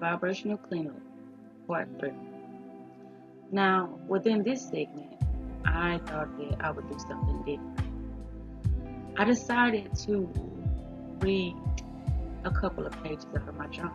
Vibrational Cleanup, Part 3. Now, within this segment, I thought that I would do something different. I decided to read a couple of pages out of my journal.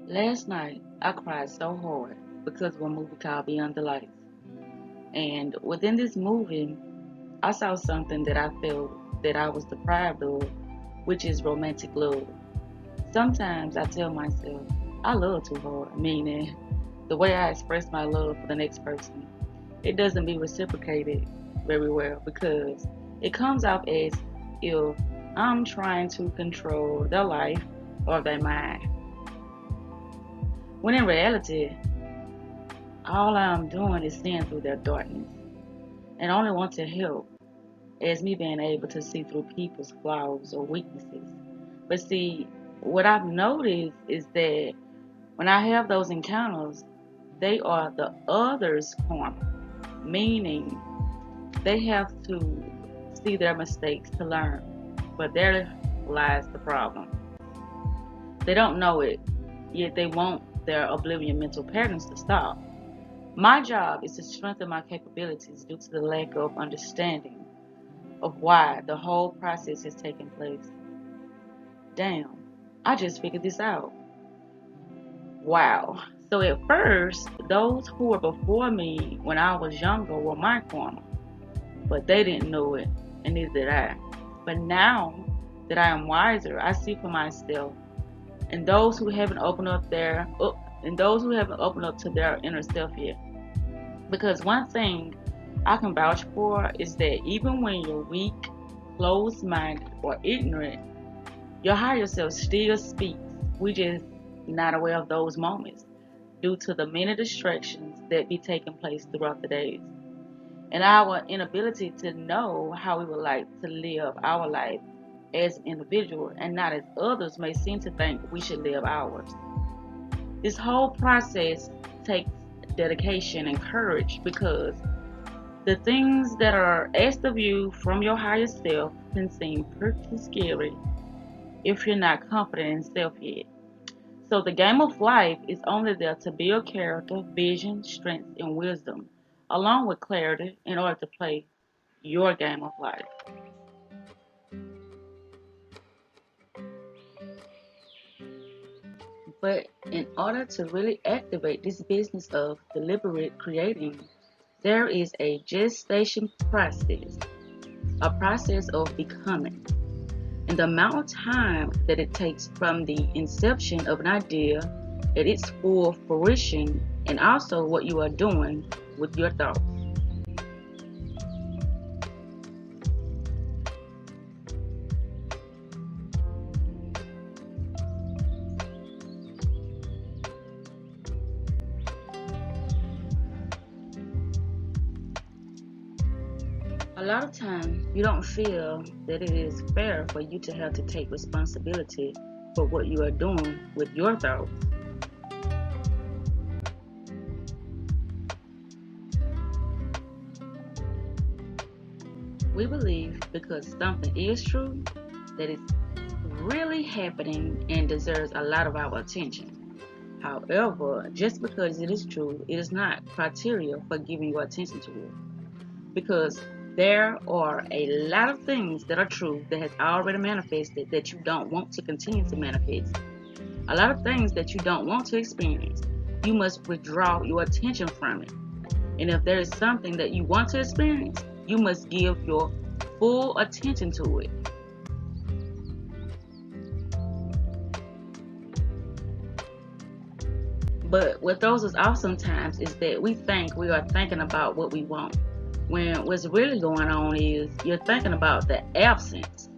Last night, I cried so hard because of a movie called Beyond the Lights. And within this movie, I saw something that I felt that I was deprived of, which is romantic love. Sometimes I tell myself, I love too hard, meaning the way I express my love for the next person, it doesn't be reciprocated very well because it comes out as if I'm trying to control their life or their mind. When in reality, all I'm doing is seeing through their darkness and only want to help as me being able to see through people's flaws or weaknesses. But see, what I've noticed is that when I have those encounters, they are the other's karma, meaning they have to see their mistakes to learn. But there lies the problem. They don't know it, yet they want their oblivion mental patterns to stop. My job is to strengthen my capabilities due to the lack of understanding of why the whole process is taking place. Damn, I just figured this out. Wow. So at first, those who were before me when I was younger were my karma, but they didn't know it, and neither did I. But now that I am wiser, I see for myself, and those who haven't opened up to their inner self yet. Because one thing I can vouch for is that even when you're weak, closed-minded, or ignorant, your higher self still speaks. We just not aware of those moments due to the many distractions that be taking place throughout the days and our inability to know how we would like to live our life as an individual and not as others may seem to think we should live ours. This whole process takes dedication and courage because the things that are asked of you from your higher self can seem pretty scary if you're not confident in self yet. So the game of life is only there to build character, vision, strength, and wisdom, along with clarity in order to play your game of life. But in order to really activate this business of deliberate creating, there is a gestation process, a process of becoming. And the amount of time that it takes from the inception of an idea at its full fruition, and also what you are doing with your thoughts. A lot of times you don't feel that it is fair for you to have to take responsibility for what you are doing with your thoughts. We believe because something is true that it's really happening and deserves a lot of our attention. However, just because it is true, it is not criteria for giving your attention to it. Because there are a lot of things that are true that has already manifested that you don't want to continue to manifest. A lot of things that you don't want to experience. You must withdraw your attention from it. And if there is something that you want to experience, you must give your full attention to it. But what throws us off sometimes is that we think we are thinking about what we want, when what's really going on is you're thinking about the absence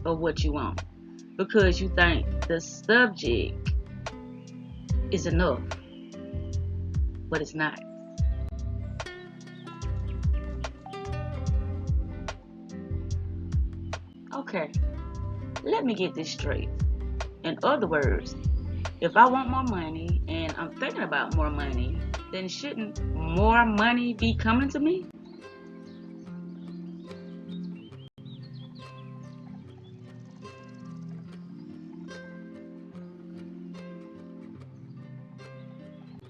of what you want because you think the subject is enough, but it's not. Okay, let me get this straight. In other words, if I want more money and I'm thinking about more money, then shouldn't more money be coming to me?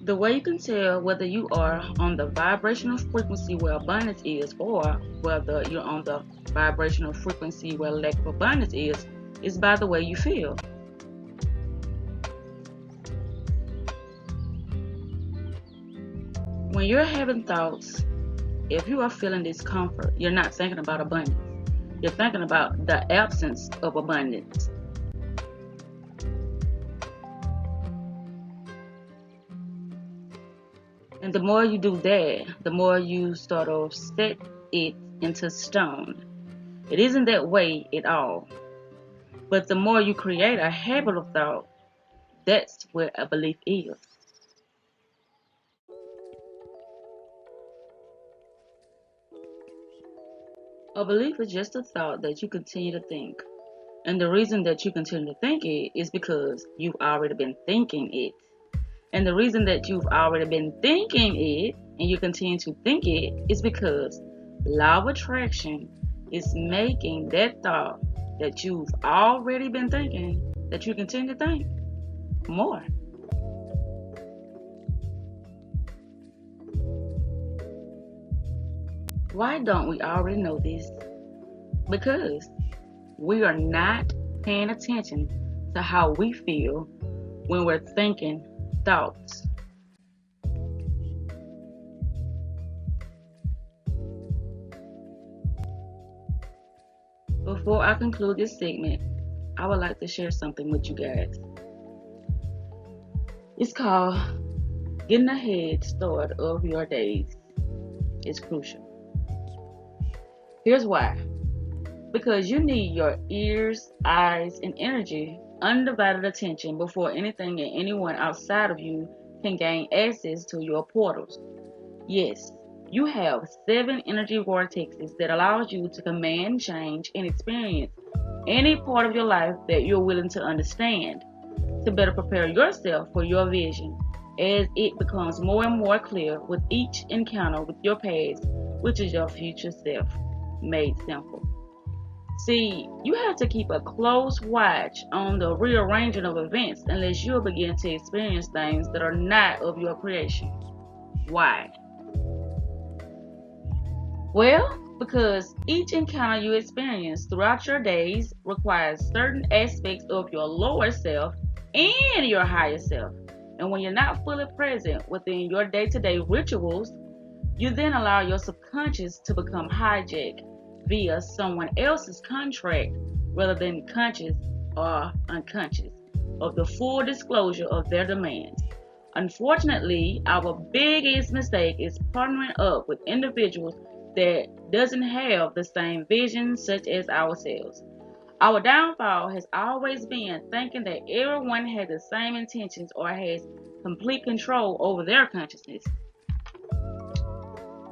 The way you can tell whether you are on the vibrational frequency where abundance is or whether you're on the vibrational frequency where lack of abundance is by the way you feel. When you're having thoughts, if you are feeling discomfort, you're not thinking about abundance. You're thinking about the absence of abundance. And the more you do that, the more you sort of set it into stone. It isn't that way at all. But the more you create a habit of thought, that's where a belief is. A belief is just a thought that you continue to think. And the reason that you continue to think it is because you've already been thinking it. And the reason that you've already been thinking it and you continue to think it is because law of attraction is making that thought that you've already been thinking that you continue to think more. Why don't we already know this? Because we are not paying attention to how we feel when we're thinking thoughts. Before I conclude this segment, I would like to share something with you guys. It's called getting a head start of your days is crucial. Here's why. Because you need your ears, eyes, and energy, undivided attention before anything and anyone outside of you can gain access to your portals. Yes, you have 7 energy vortexes that allows you to command, change, and experience any part of your life that you're willing to understand to better prepare yourself for your vision as it becomes more and more clear with each encounter with your past, which is your future self, made simple. See, you have to keep a close watch on the rearranging of events unless you begin to experience things that are not of your creation. Why? Well, because each encounter you experience throughout your days requires certain aspects of your lower self and your higher self. And when you're not fully present within your day-to-day rituals, you then allow your subconscious to become hijacked via someone else's contract rather than conscious or unconscious of the full disclosure of their demands. Unfortunately, our biggest mistake is partnering up with individuals that doesn't have the same vision such as ourselves. Our downfall has always been thinking that everyone has the same intentions or has complete control over their consciousness.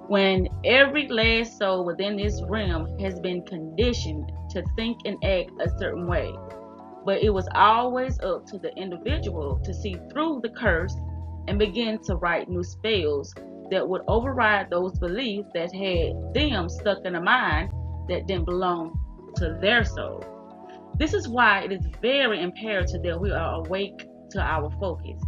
When every last soul within this realm has been conditioned to think and act a certain way. But it was always up to the individual to see through the curse and begin to write new spells that would override those beliefs that had them stuck in a mind that didn't belong to their soul. This is why it is very imperative that we are awake to our focus.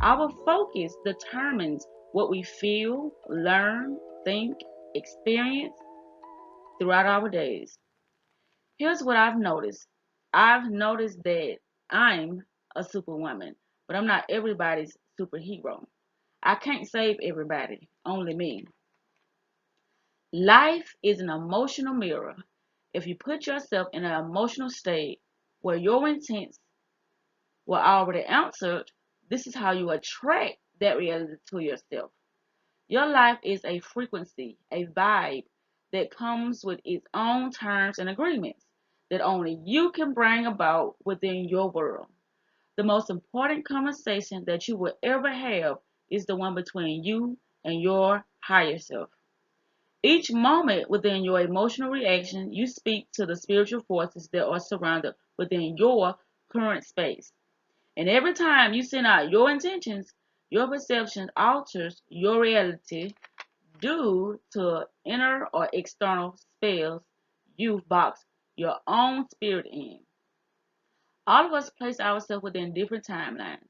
Our focus determines what we feel, learn, think, experience throughout our days. Here's what I've noticed. I've noticed that I'm a superwoman, but I'm not everybody's superhero. I can't save everybody, only me. Life is an emotional mirror. If you put yourself in an emotional state where your intents were already answered, this is how you attract that reality to yourself. Your life is a frequency, a vibe that comes with its own terms and agreements that only you can bring about within your world. The most important conversation that you will ever have is the one between you and your higher self. Each moment within your emotional reaction, you speak to the spiritual forces that are surrounded within your current space. And every time you send out your intentions, Your perception alters your reality due to inner or external spells you've boxed your own spirit in. All of us place ourselves within different timelines,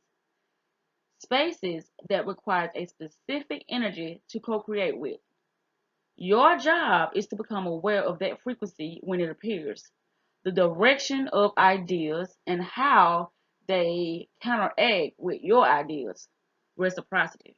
spaces that requires a specific energy to co-create with. Your job is to become aware of that frequency when it appears, the direction of ideas, and how they counteract with your ideas. Reciprocity.